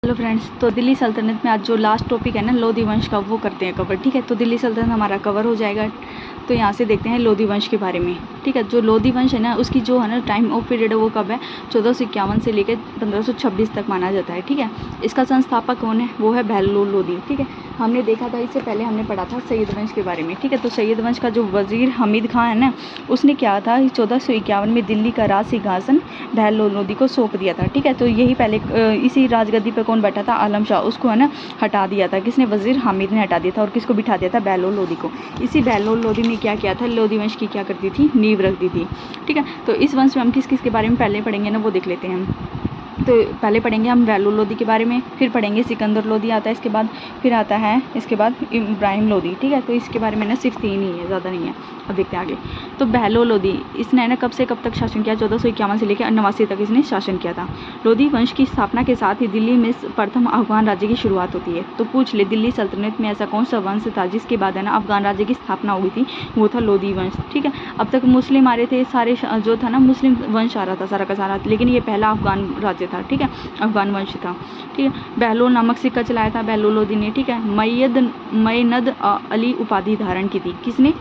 Hello friends, तो दिल्ली सल्तनत में आज जो लास्ट टॉपिक है ना लोधी वंश का, वो करते हैं कवर। ठीक है, तो दिल्ली सल्तनत हमारा कवर हो जाएगा। तो यहाँ से देखते हैं लोधी वंश के बारे में। ठीक है, जो लोधी वंश है ना, उसकी जो है ना टाइम ऑफ पीरियड है वो कब है, 1451 से लेकर 1526 तक माना जाता है। ठीक है, इसका संस्थापक कौन है, वो है बहलोल लोधी। ठीक है, हमने देखा था, इससे पहले हमने पढ़ा था सैयद वंश के बारे में। ठीक है, तो सैयद वंश का जो वजीर हमीद खां है ना, उसने क्या था, 1451 में दिल्ली का राज सिंहासन बहलोल लोधी को सौंप दिया था। ठीक है, तो यही पहले इसी राजगद्दी पर कौन बैठा था, आलम शाह, उसको है ना हटा दिया था। किसने, वजीर हामिद ने हटा दिया था। और किसको बिठा दिया था, बहलोल लोधी को। इसी बहलोल लोधी ने क्या किया था, लोधी वंश की क्या करती थी, नींव रख दी थी। ठीक है, तो इस वंश में हम किस किस के बारे में पहले पढ़ेंगे ना, वो देख लेते हैं हम। तो पहले पढ़ेंगे हम बहलोल लोधी के बारे में, फिर पढ़ेंगे सिकंदर लोधी आता है इसके बाद, फिर आता है इसके बाद इब्राहिम लोधी। ठीक है, तो इसके बारे में ना सिर्फ 3 ही है, ज़्यादा नहीं है। अब देखते हैं आगे। तो बहलोल लोधी, इसने ना कब से कब तक शासन किया, 1451 से लेकर 89 तक इसने शासन किया था। लोधी वंश की स्थापना के साथ ही दिल्ली में प्रथम अफगान राज्य की शुरुआत होती है। तो पूछ ले, दिल्ली सल्तनत में ऐसा कौन सा वंश था जिसके बाद है ना अफगान राज्य की स्थापना हुई थी, वो था लोधी वंश। ठीक है, अब तक मुस्लिम आ रहे थे सारे, जो था ना मुस्लिम वंश आ रहा था सारा का सारा, लेकिन ये पहला अफगान राज्य था। ठीक है, अफगान वंश था। ठीक है, बहलोल नामक सिक्का चलाया था बहलोल लोधी ने। ठीक है, मयनद अली उपाधि धारण की थी। किसने,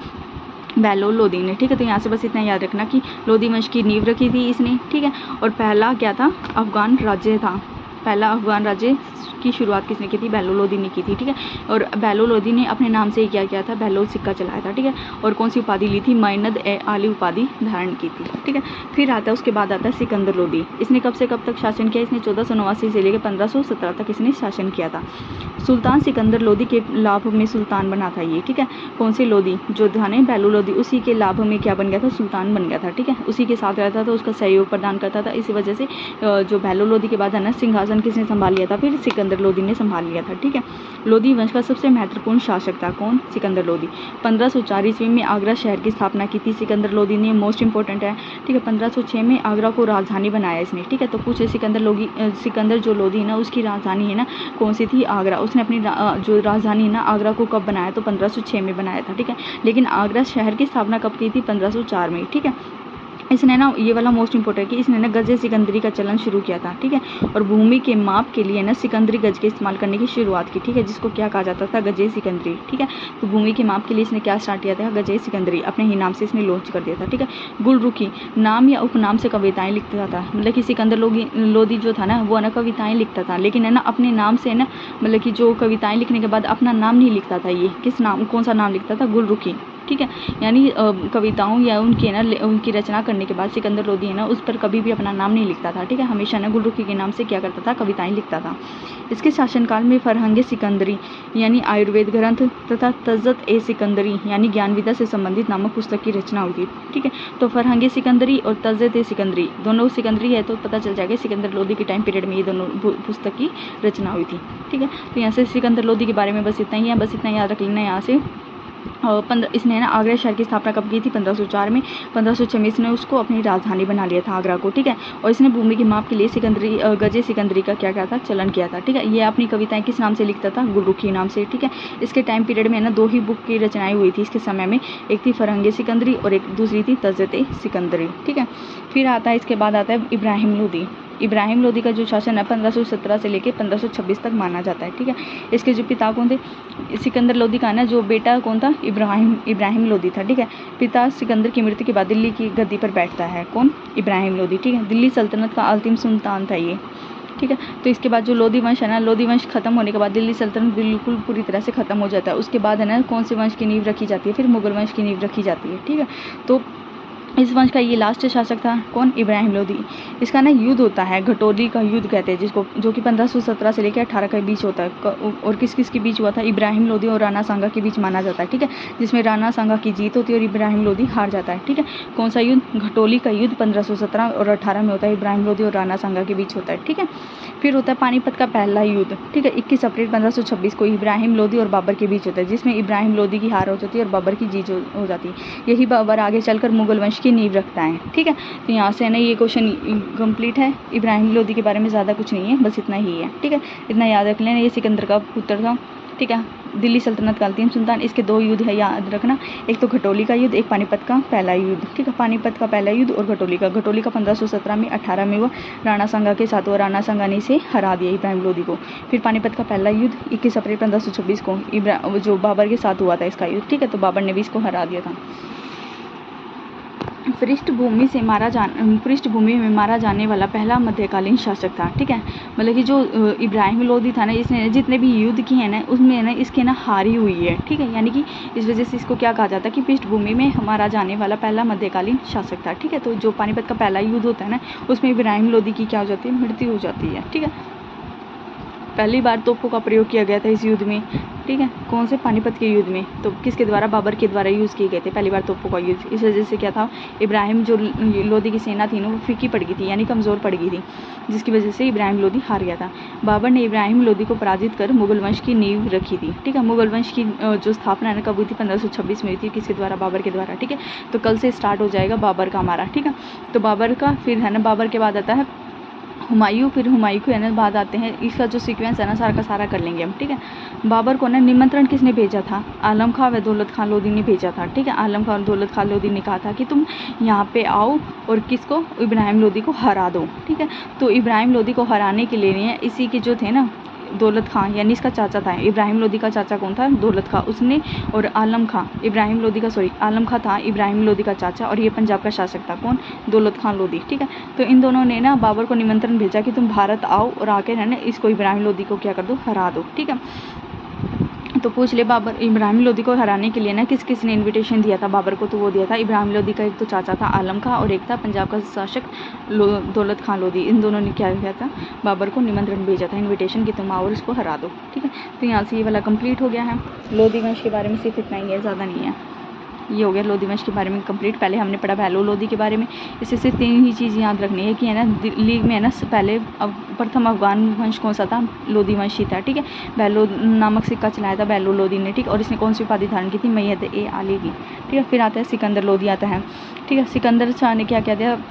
बहलोल लोधी ने। ठीक है, तो यहाँ से बस इतना याद रखना कि लोधी वंश की नींव रखी थी इसने। ठीक है, और पहला क्या था, अफगान राज्य था। पहला अफगान राज्य की शुरुआत किसने की थी, बहलोल लोधी ने की थी। ठीक है, और बहलोल लोधी ने अपने नाम से ही क्या किया था, बहलोल सिक्का चलाया था। ठीक है, और कौन सी उपाधि ली थी, मयनद आली उपाधि धारण की थी। ठीक है, फिर आता है उसके बाद आता है सिकंदर लोधी। इसने कब से कब तक शासन किया, इसने 1489 से लेकर 1517 तक इसने शासन किया था। सुल्तान सिकंदर लोधी के लाभ में सुल्तान बना था ये। ठीक है, कौन से लोधी, जो था ना बहलोल लोधी, उसी के लाभ में क्या बन गया था, सुल्तान बन गया था। ठीक है, उसी के साथ रहता था, उसका सहयोग प्रदान करता था। इसी वजह से जो बहलोल लोधी के बाद है ना सिंहासन किसने संभाल लिया था, फिर सिकंदर लोधी ने संभाल लिया था। ठीक है, लोधी वंश का सबसे महत्वपूर्ण शासक था कौन, सिकंदर लोधी। 1504 ईस्वी में आगरा शहर की स्थापना की थी सिकंदर लोधी ने, मोस्ट इंपॉर्टेंट है। ठीक है, 1506 में आगरा को राजधानी बनाया इसने। ठीक है, तो पूछे सिकंदर जो लोधी है ना, उसकी राजधानी है ना कौन सी थी, आगरा। उसने अपनी जो राजधानी है ना आगरा को कब बनाया, तो 1506 में बनाया था। ठीक है, लेकिन आगरा शहर की स्थापना कब की थी, 1504 में। ठीक है, इसने ना, ये वाला मोस्ट इंपॉर्टेंट है कि इसने ना गजे सिकंदरी का चलन शुरू किया था। ठीक है, और भूमि के माप के लिए ना सिकंदरी गज के इस्तेमाल करने की शुरुआत की। ठीक है, जिसको क्या कहा जाता था, गजे सिकंदरी। ठीक है, तो भूमि के माप के लिए इसने क्या स्टार्ट किया था, गजे सिकंदरी, अपने ही नाम से इसने लॉन्च कर दिया था। ठीक है, गुलरुखी नाम या उपनाम से कविताएं लिखता था। मतलब कि सिकंदर लोधी जो था ना, वो ना कविताएं लिखता था, लेकिन है ना अपने नाम से ना, मतलब कि जो कविताएं लिखने के बाद अपना नाम नहीं लिखता था। ये किस नाम, कौन सा नाम लिखता था, गुलरुखी। ठीक है, यानी कविताओं या उनकी ना उनकी रचना करने के बाद सिकंदर लोधी है ना उस पर कभी भी अपना नाम नहीं लिखता था। ठीक है, हमेशा ना गुलरुखी के नाम से क्या करता था, कविताएं लिखता था। इसके शासनकाल में फरहंगे सिकंदरी यानी आयुर्वेद ग्रंथ तथा तज़्ज़त ए सिकंदरी यानी ज्ञान विद्या से संबंधित नामक पुस्तक की रचना हुई थी। ठीक है, तो फरहंगे सिकंदरी और तज़्ज़त ए सिकंदरी दोनों सिकंदरी है, तो पता चल जाएगा सिकंदर लोधी के टाइम पीरियड में ये दोनों पुस्तक की रचना हुई थी। ठीक है, तो यहाँ से सिकंदर लोधी के बारे में बस इतना ही है, बस इतना याद रख लेना यहाँ से। इसने ना आगरा शहर की स्थापना कब की थी, 1504 में। 1506 में इसने उसको अपनी राजधानी बना लिया था, आगरा को। ठीक है, और इसने भूमि के माप के लिए गजे सिकंदरी का क्या किया था, चलन किया था। ठीक है, ये अपनी कविताएं किस नाम से लिखता था, गुलरुखी नाम से। ठीक है, इसके टाइम पीरियड में ना 2 ही बुक की रचनाएं हुई थी इसके समय में, एक थी फरहंगे सिकंदरी और एक दूसरी थी तज़्ज़त सिकंदरी। ठीक है, फिर आता है इसके बाद आता है इब्राहिम लोधी। इब्राहिम लोधी का जो शासन है 1517 से लेकर 1526 तक माना जाता है। ठीक है, इसके जो पिता कौन थे, सिकंदर लोधी का ना जो बेटा कौन था, इब्राहिम लोधी था। ठीक है, पिता सिकंदर की मृत्यु के बाद दिल्ली की गद्दी पर बैठता है कौन, इब्राहिम लोधी। ठीक है, दिल्ली सल्तनत का अंतिम सुल्तान था ये। ठीक है, तो इसके बाद जो लोधी वंश है ना, लोधी वंश खत्म होने के बाद दिल्ली सल्तनत बिल्कुल पूरी तरह से खत्म हो जाता है। उसके बाद है ना कौन से वंश की नींव रखी जाती है, फिर मुगल वंश की नींव रखी जाती है। ठीक है, तो इस वंश का ये लास्ट शासक था कौन, इब्राहिम लोधी। इसका ना युद्ध होता है, घटोली का युद्ध कहते हैं जिसको, जो कि 1517 से लेकर 18 के बीच होता है। और किस किस के बीच हुआ था, इब्राहिम लोधी और राणा सांगा के बीच माना जाता है। ठीक है, जिसमें राणा सांगा की जीत होती है और इब्राहिम लोधी हार जाता है। ठीक है, कौन सा युद्ध, घटोली का युद्ध 1517 और 18 में होता है, इब्राहिम लोधी और राणा सांगा के बीच होता है। ठीक है, फिर होता है पानीपत का पहला युद्ध। ठीक है, 21 अप्रैल 1526 को इब्राहिम लोधी और बाबर के बीच होता है, जिसमें इब्राहिम लोधी की हार हो जाती है और बाबर की जीत हो जाती है। यही बाबर आगे चलकर मुगल वंश की नींव रखता है। ठीक है, तो यहाँ से ना ये क्वेश्चन कंप्लीट है। इब्राहिम लोधी के बारे में ज़्यादा कुछ नहीं है, बस इतना ही है। ठीक है, इतना याद रख लेना, ये सिकंदर का पुत्र था ठीक है। दिल्ली सल्तनत का अंतिम सुल्तान, इसके 2 युद्ध है याद रखना, एक तो घटोली का युद्ध, एक पानीपत का पहला युद्ध। ठीक है, पानीपत का पहला युद्ध और घटोली का 1517 में 18 में हुआ, राणा सांगा के साथ हुआ, राणा सांगा ने इसे हरा दिया इब्राहिम लोदी को। फिर पानीपत का पहला युद्ध 21 अप्रैल 1526 को जो बाबर के साथ हुआ था इसका युद्ध। ठीक है, तो बाबर ने भी इसको हरा दिया था। पृष्ठभूमि में मारा जाने वाला पहला मध्यकालीन शासक था। ठीक है, मतलब कि जो इब्राहिम लोदी था ना, इसने जितने भी युद्ध किए हैं ना उसमें ना इसके ना हारी हुई है। ठीक है, यानी कि इस वजह से इसको क्या कहा जाता है कि पृष्ठभूमि में मारा जाने वाला पहला मध्यकालीन शासक था। ठीक है, तो जो पानीपत का पहला युद्ध होता है ना उसमें इब्राहिम लोदी की क्या हो जाती है, मृत्यु हो जाती है। ठीक है, पहली बार तोपों का प्रयोग किया गया था इस युद्ध में। ठीक है, कौन से, पानीपत के युद्ध में। तो किसके द्वारा, बाबर के द्वारा यूज़ किए गए थे पहली बार तोपों का युद्ध। इस वजह से क्या था, इब्राहिम जो लोदी की सेना थी ना वो फीकी पड़ गई थी, यानी कमज़ोर पड़ गई थी, जिसकी वजह से इब्राहिम लोदी हार गया था। बाबर ने इब्राहिम लोदी को पराजित कर मुगल वंश की नींव रखी थी। ठीक है, मुगल वंश की जो स्थापना है ना कब हुई थी, 1526 में हुई थी। किसके द्वारा, बाबर के द्वारा। ठीक है, तो कल से स्टार्ट हो जाएगा बाबर का हमारा। ठीक है, तो बाबर का फिर है ना, बाबर के बाद आता है हुमायूं, फिर हुमायूं के ना बाद आते हैं, इसका जो सीक्वेंस है ना सारा का सारा कर लेंगे हम। ठीक है, बाबर को ना निमंत्रण किसने भेजा था, आलम खां व दौलत खां लोदी ने भेजा था। ठीक है, आलम खां और दौलत खां लोदी ने कहा था कि तुम यहाँ पे आओ और किसको, इब्राहिम लोदी को हरा दो। ठीक है, तो इब्राहिम लोदी को हराने के लिए इसी के जो थे ना दौलत खां, यानी इसका चाचा था, इब्राहिम लोदी का चाचा कौन था, दौलत खां, उसने और आलम खां, इब्राहिम लोदी का आलम खां था इब्राहिम लोदी का चाचा, और ये पंजाब का शासक था कौन, दौलत खां लोदी। ठीक है, तो इन दोनों ने ना बाबर को निमंत्रण भेजा कि तुम भारत आओ और आके है ना इसको इब्राहिम लोदी को क्या कर दो, हरा दो। ठीक है, तो पूछ ले बाबर इब्राहिम लोदी को हराने के लिए ना किस किस ने इनविटेशन दिया था बाबर को, तो वो दिया था इब्राहिम लोदी का एक तो चाचा था आलम खां और एक था पंजाब का शासक दौलत खां लोदी। इन दोनों ने क्या किया था, बाबर को निमंत्रण भेजा था, इनविटेशन कि तुम आओ और इसको हरा दो। ठीक है, तो यहाँ से ये वाला कंप्लीट हो गया है। लोदी वंश के बारे में सिर्फ इतना ही है, ज़्यादा नहीं है। ये हो गया लोदी वंश के बारे में कंप्लीट। पहले हमने पढ़ा भैलो लोदी के बारे में। इससे सिर्फ 3 ही चीज़ याद रखनी है कि है ना दिल्ली में है ना पहले प्रथम अफगान वंश कौन सा था, लोदी वंश ही था। ठीक है, भैलो नामक सिक्का चलाया था भैलो लोदी ने। ठीक, और इसने कौन सी उपाधि धारण की थी, मैयद ए आली की। ठीक है, फिर आता है सिकंदर लोदी आता है। ठीक है, सिकंदर शाह ने क्या किया था,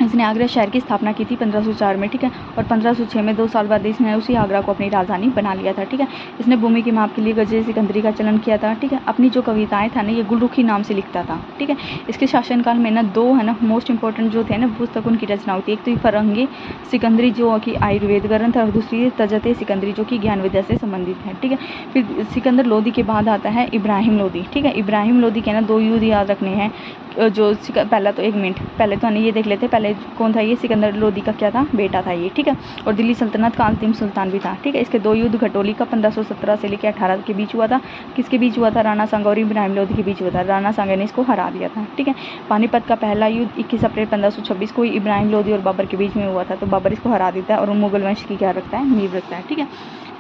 इसने आगरा शहर की स्थापना की थी 1504 में। ठीक है, और 1506 में 2 साल बाद इसने उसी आगरा को अपनी राजधानी बना लिया था। ठीक है, इसने भूमि के माप के लिए गजे सिकंदरी का चलन किया था। ठीक है, अपनी जो कविताएं था ना ये गुलरुखी नाम से लिखता था। ठीक है, इसके शासनकाल में ना 2 है ना मोस्ट इंपॉर्टेंट जो थे ना पुस्तक उनकी रचना हुई थी। एक तो फरंगे सिकंदरी जो कि आयुर्वेद ग्रंथ है, और दूसरी तजते सिकंदरी जो कि ज्ञान विद्या से संबंधित है। ठीक है, फिर सिकंदर लोदी के बाद आता है इब्राहिम लोदी। ठीक है, इब्राहिम लोदी के ना 2 युद्ध याद रखने हैं। जो पहला तो 1 मिनट पहले तो ये देख लेते, पहले कौन था, ये सिकंदर लोदी का क्या था, बेटा था ये। ठीक है, और दिल्ली सल्तनत का अंतिम सुल्तान भी था। ठीक है, इसके 2 युद्ध घटोली का 1517 से लेकर 18 के बीच हुआ था। किसके बीच हुआ था, राणा सांगा और इब्राहिम लोदी के बीच हुआ था। राणा सांगा ने इसको हरा दिया था। ठीक है, पानीपत का पहला युद्ध 21 अप्रैल 1526 को इब्राहिम लोदी और बाबर के बीच में हुआ था। तो बाबर इसको हरा देता है और मुगल वंश की क्या रखता है, नींव रखता है। ठीक है,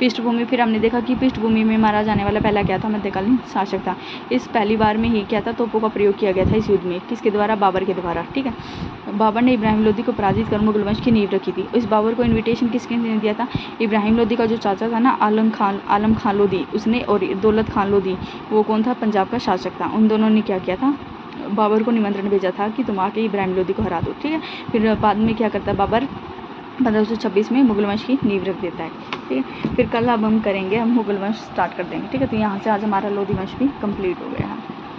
पृष्ठभूमि, फिर हमने देखा कि पृष्ठभूमि में मारा जाने वाला पहला क्या था, मध्यकालीन शासक था। इस पहली बार में ही क्या था, तोपों का प्रयोग किया गया था इस युद्ध में। किसके द्वारा, बाबर के द्वारा। ठीक है, बाबर ने इब्राहिम लोदी को पराजित कर मुगल वंश की नींव रखी थी। इस बाबर को इनविटेशन किसने दिया था, इब्राहिम लोदी का जो चाचा था ना आलम खां लोदी, उसने, और दौलत खां लोदी वो कौन था, पंजाब का शासक था। उन दोनों ने क्या किया था, बाबर को निमंत्रण भेजा था कि तुम आके इब्राहिम लोदी को हरा दो। ठीक है, फिर बाद में क्या करता है बाबर, 1526 में मुगल वंश की नींव रख देता है। ठीक है, फिर कल अब हम करेंगे, हम मुगल वंश स्टार्ट कर देंगे। ठीक है, तो यहाँ से आज हमारा लोदी वंश भी कंप्लीट हो गया है।